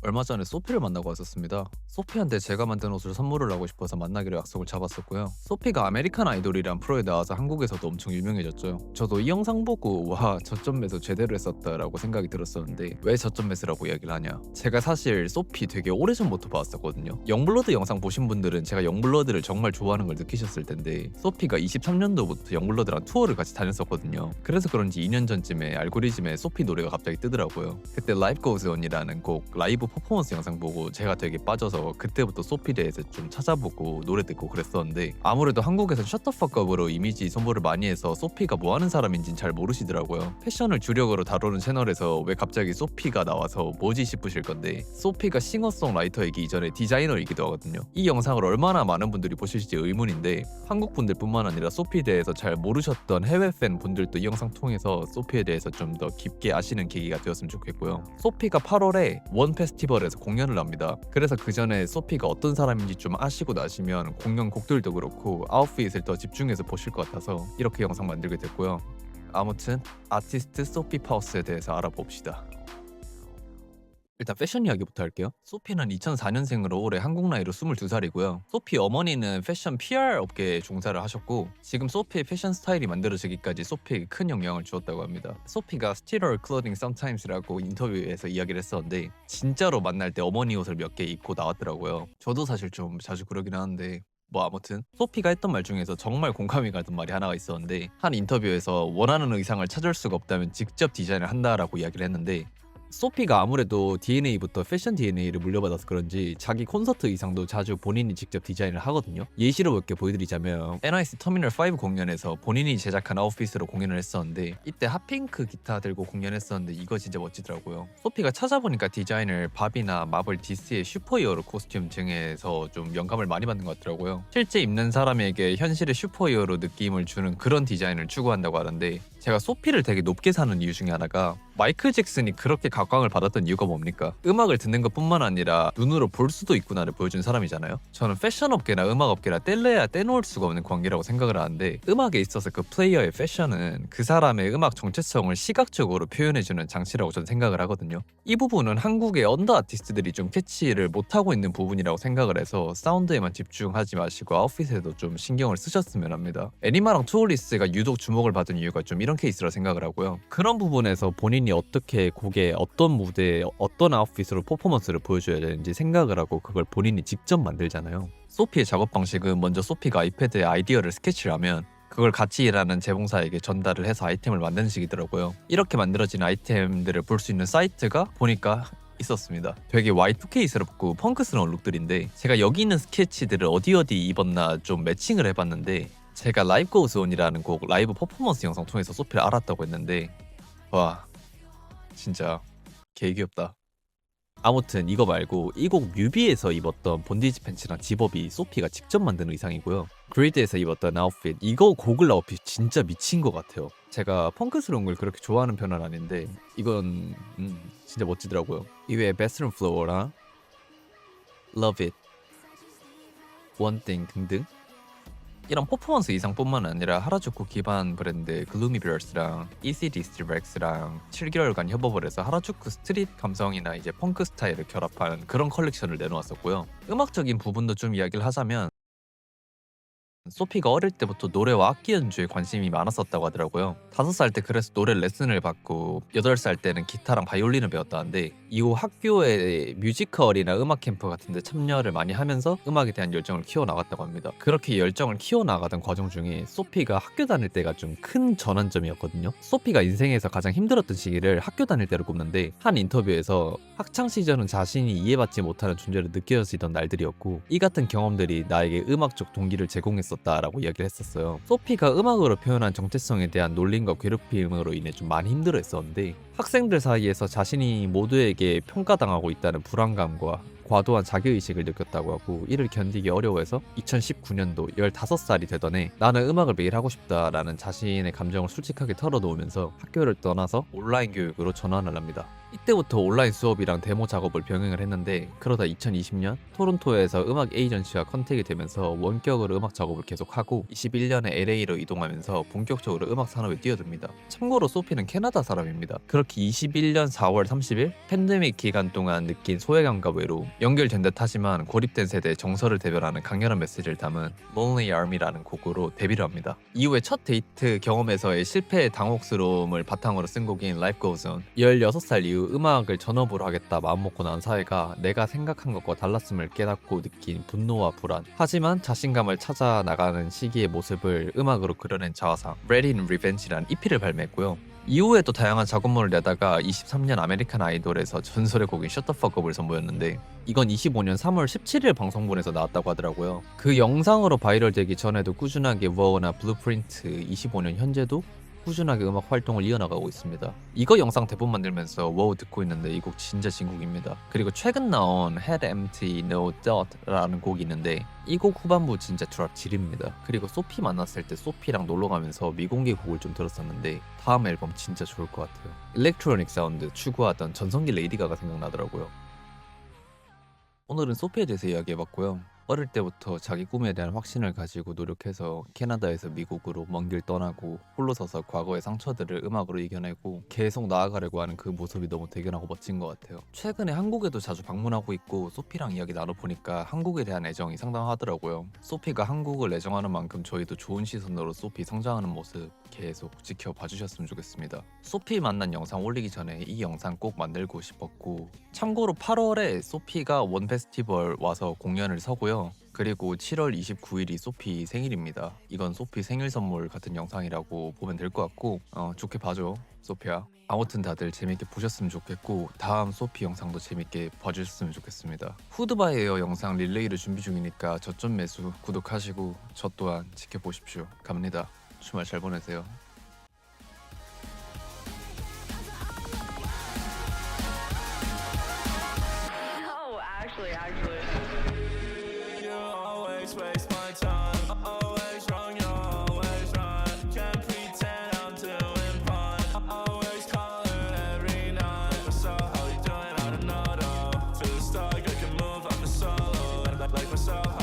얼마 전에 소피를 만나고 왔었습니다. 소피한테 제가 만든 옷을 선물을 하고 싶어서 만나기로 약속을 잡았었고요. 소피가 아메리칸 아이돌이란 프로에 나와서 한국에서도 엄청 유명해졌죠. 저도 이 영상 보고 와 저점 매수 제대로 했었다라고 생각이 들었었는데 왜 저점 매수라고 이야기를 하냐. 제가 사실 소피 되게 오래전부터 봤었거든요. 영블러드 영상 보신 분들은 제가 영블러드를 정말 좋아하는 걸 느끼셨을 텐데 소피가 23년도부터 영블러드랑 투어를 같이 다녔었거든요. 그래서 그런지 2년 전쯤에 알고리즘에 소피 노래가 갑자기 뜨더라고요. 그때 Life Goes On이라는 곡 라이브 퍼포먼스 영상 보고 제가 되게 빠져서 그때부터 소피 대해서 좀 찾아보고 노래 듣고 그랬었는데 아무래도 한국에서 셔터팍업으로 이미지 선보를 많이 해서 소피가 뭐 하는 사람인진 잘 모르시더라고요. 패션을 주력으로 다루는 채널에서 왜 갑자기 소피가 나와서 뭐지 싶으실 건데 소피가 싱어송라이터이기 이전에 디자이너이기도 하거든요. 이 영상을 얼마나 많은 분들이 보실지 의문인데 한국 분들뿐만 아니라 소피에 대해서 잘 모르셨던 해외 팬 분들도 이 영상 통해서 소피에 대해서 좀 더 깊게 아시는 계기가 되었으면 좋겠고요. 소피가 8월에 원 페스티벌에서 공연을 합니다. 그래서 그 전에 소피가 어떤 사람인지 좀 아시고 나시면 공연 곡들도 그렇고 아웃핏을 더 집중해서 보실 것 같아서 이렇게 영상 만들게 됐고요. 아무튼 아티스트 소피 파우스에 대해서 알아봅시다. 일단 패션 이야기부터 할게요. 소피는 2004년생으로 올해 한국 나이로 22살이고요. 소피 어머니는 패션 PR 업계에 종사를 하셨고 지금 소피의 패션 스타일이 만들어지기까지 소피에게 큰 영향을 주었다고 합니다. 소피가 Steal Our Clothing Sometimes라고 인터뷰에서 이야기를 했었는데 진짜로 만날 때 어머니 옷을 몇 개 입고 나왔더라고요. 저도 사실 좀 자주 그러긴 하는데 뭐 아무튼 소피가 했던 말 중에서 정말 공감이 가던 말이 하나가 있었는데 한 인터뷰에서 원하는 의상을 찾을 수가 없다면 직접 디자인을 한다라고 이야기를 했는데 소피가 아무래도 DNA부터 패션 DNA를 물려받아서 그런지 자기 콘서트 의상도 자주 본인이 직접 디자인을 하거든요. 예시로 몇 개 보여드리자면 NYC 터미널 5 공연에서 본인이 제작한 아웃핏으로 공연을 했었는데 이때 핫핑크 기타 들고 공연했었는데 이거 진짜 멋지더라고요. 소피가 찾아보니까 디자인을 밥이나 마블 DC의 슈퍼히어로 코스튬 등에서 좀 영감을 많이 받는 것 같더라고요. 실제 입는 사람에게 현실의 슈퍼히어로 느낌을 주는 그런 디자인을 추구한다고 하는데 제가 소피를 되게 높게 사는 이유 중에 하나가 마이클 잭슨이 그렇게 각광을 받았던 이유가 뭡니까? 음악을 듣는 것뿐만 아니라 눈으로 볼 수도 있구나를 보여준 사람이잖아요. 저는 패션업계나 음악업계나 뗄래야 떼놓을 수가 없는 관계라고 생각을 하는데 음악에 있어서 그 플레이어의 패션은 그 사람의 음악 정체성을 시각적으로 표현해주는 장치라고 저는 생각을 하거든요. 이 부분은 한국의 언더 아티스트들이 좀 캐치를 못하고 있는 부분이라고 생각을 해서 사운드에만 집중하지 마시고 아웃핏에도 좀 신경을 쓰셨으면 합니다. 애니마랑 투올리스가 유독 주목을 받은 이유가 좀 이런 케이스라 생각을 하고요. 그런 부분에서 본인이 어떻게 곡에 어떤 무대에 어떤 아웃핏으로 퍼포먼스를 보여줘야 되는지 생각을 하고 그걸 본인이 직접 만들잖아요. 소피의 작업 방식은 먼저 소피가 아이패드에 아이디어를 스케치를 하면 그걸 같이 일하는 제공사에게 전달을 해서 아이템을 만드는 식이더라고요. 이렇게 만들어진 아이템들을 볼 수 있는 사이트가 보니까 있었습니다. 되게 Y2K스럽고 펑크스러운 룩들인데 제가 여기 있는 스케치들을 어디 입었나 좀 매칭을 해봤는데 제가 Life Goes On이라는 곡 라이브 퍼포먼스 영상 통해서 소피를 알았다고 했는데 와 진짜 개 귀엽다. 아무튼 이거 말고 이 곡 뮤비에서 입었던 본디지 팬츠랑 집업이 소피가 직접 만든 의상이고요. 그리드에서 입었던 아웃핏 이거 고글 아웃핏 진짜 미친 것 같아요. 제가 펑크스러운 걸 그렇게 좋아하는 편은 아닌데 이건 진짜 멋지더라고요. 이외에 베스룸 플로어랑 Love It, One Thing 등등 이런 퍼포먼스 이상뿐만 아니라 하라주쿠 기반 브랜드 글루미비얼스랑 ECD스트렉스랑 7개월간 협업을 해서 하라주쿠 스트릿 감성이나 이제 펑크 스타일을 결합한 그런 컬렉션을 내놓았었고요. 음악적인 부분도 좀 이야기를 하자면 소피가 어릴 때부터 노래와 악기 연주에 관심이 많았었다고 하더라고요. 5살 때 그래서 노래 레슨을 받고 8살 때는 기타랑 바이올린을 배웠다는데 이후 학교에 뮤지컬이나 음악 캠프 같은 데 참여를 많이 하면서 음악에 대한 열정을 키워나갔다고 합니다. 그렇게 열정을 키워나가던 과정 중에 소피가 학교 다닐 때가 좀 큰 전환점이었거든요. 소피가 인생에서 가장 힘들었던 시기를 학교 다닐 때로 꼽는데 한 인터뷰에서 학창시절은 자신이 이해받지 못하는 존재로 느껴지던 날들이었고 이 같은 경험들이 나에게 음악적 동기를 제공했었다라고 이야기를 했었어요. 소피가 음악으로 표현한 정체성에 대한 놀림과 괴롭힘으로 인해 좀 많이 힘들어했었는데 학생들 사이에서 자신이 모두에게 평가당하고 있다는 불안감과 과도한 자기의식을 느꼈다고 하고 이를 견디기 어려워해서 2019년도 15살이 되던 해 나는 음악을 매일 하고 싶다라는 자신의 감정을 솔직하게 털어놓으면서 학교를 떠나서 온라인 교육으로 전환을 합니다. 이때부터 온라인 수업이랑 데모 작업을 병행을 했는데 그러다 2020년 토론토에서 음악 에이전시와 컨택이 되면서 원격으로 음악 작업을 계속하고 21년에 LA로 이동하면서 본격적으로 음악 산업에 뛰어듭니다. 참고로 소피는 캐나다 사람입니다. 그렇게 21년 4월 30일 팬데믹 기간 동안 느낀 소외감과 외로움, 연결된 듯 하지만 고립된 세대의 정서를 대변하는 강렬한 메시지를 담은 Lonely Army라는 곡으로 데뷔를 합니다. 이후에 첫 데이트 경험에서의 실패의 당혹스러움을 바탕으로 쓴 곡인 Life Goes On. 16살 이후 음악을 전업으로 하겠다 마음먹고 난 사회가 내가 생각한 것과 달랐음을 깨닫고 느낀 분노와 불안, 하지만 자신감을 찾아 나가는 시기의 모습을 음악으로 그려낸 자화상 Ready in Revenge라는 EP를 발매했고요. 이후에 또 다양한 작업물을 내다가 23년 아메리칸 아이돌에서 전설의 곡인 Shut the Fuck Up을 선보였는데 이건 25년 3월 17일 방송분에서 나왔다고 하더라고요. 그 영상으로 바이럴되기 전에도 꾸준하게 워나 블루프린트, 25년 현재도 꾸준하게 음악 활동을 이어나가고 있습니다. 이거 영상 대본 만들면서 워우 듣고 있는데 이 곡 진짜 진곡입니다. 그리고 최근 나온 Head Empty No Doubt라는 곡이 있는데 이 곡 후반부 진짜 드랍 질입니다. 그리고 소피 만났을 때 소피랑 놀러가면서 미공개 곡을 좀 들었었는데 다음 앨범 진짜 좋을 것 같아요. 일렉트로닉 사운드 추구하던 전성기 레이디 가가 생각나더라고요. 오늘은 소피에 대해서 이야기해봤고요. 어릴 때부터 자기 꿈에 대한 확신을 가지고 노력해서 캐나다에서 미국으로 먼 길 떠나고 홀로 서서 과거의 상처들을 음악으로 이겨내고 계속 나아가려고 하는 그 모습이 너무 대견하고 멋진 것 같아요. 최근에 한국에도 자주 방문하고 있고 소피랑 이야기 나눠보니까 한국에 대한 애정이 상당하더라고요. 소피가 한국을 애정하는 만큼 저희도 좋은 시선으로 소피 성장하는 모습 계속 지켜봐 주셨으면 좋겠습니다. 소피 만난 영상 올리기 전에 이 영상 꼭 만들고 싶었고, 참고로 8월에 소피가 원 페스티벌 와서 공연을 서고요. 그리고 7월 29일이 소피 생일입니다. 이건 소피 생일 선물 같은 영상이라고 보면 될 것 같고 좋게 봐줘 소피야. 아무튼 다들 재밌게 보셨으면 좋겠고 다음 소피 영상도 재밌게 봐주셨으면 좋겠습니다. 후드바이에어 영상 릴레이를 준비 중이니까 저점 매수 구독하시고 저 또한 지켜보십시오. 갑니다. 주말 잘 보내세요. No, actually. You always waste my time. Always wrong, you're always right. Can't pretend I'm doing fine. Always call it every night. So how you doing? I don't know though. Feel stuck, I can move, I'm a solo. Like myself.